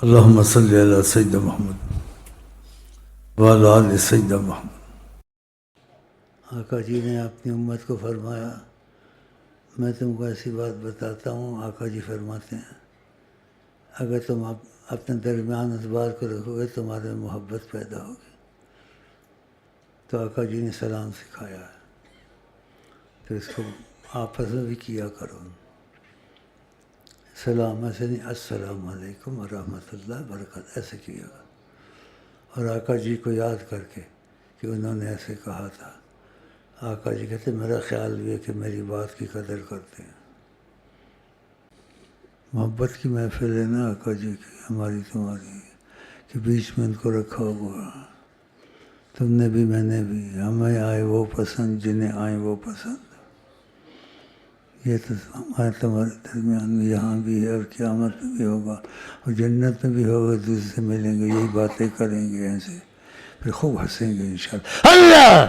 اللہم صلی علی سیدنا محمد وعلی آل سیدنا محمد۔ آقا جی نے اپنی امت کو فرمایا، میں تم کو ایسی بات بتاتا ہوں، آقا جی فرماتے ہیں اگر تم اپنے درمیان اس بات کو رکھو گے تمہارے میں محبت پیدا ہوگی۔ تو آقا جی نے سلام سکھایا ہے، تو اس کو آپس میں بھی کیا کرو۔ سلام ایسے نہیں، السلام علیکم ورحمۃ اللہ وبرکاتہ ایسے کیا کرو۔ اور آقا جی کو یاد کر کے کہ انہوں نے ایسے کہا تھا، آقا جی کہتے میرا خیال بھی ہے کہ میری بات کی قدر کرتے ہیں۔ محبت کی محفل ہے نا آقا جی کی، ہماری تمہاری، کہ بیچ میں ان کو رکھا ہوا، تم نے بھی میں نے بھی، ہمیں آئے وہ پسند جنہیں آئے وہ پسند۔ یہ تو ہمارے تمہارے درمیان میں یہاں بھی ہے اور قیامت میں بھی ہوگا، اور جنت میں بھی ہوگا، دوسرے سے ملیں گے، یہی باتیں کریں گے ایسے، پھر خوب ہنسیں گے انشاءاللہ۔ اللہ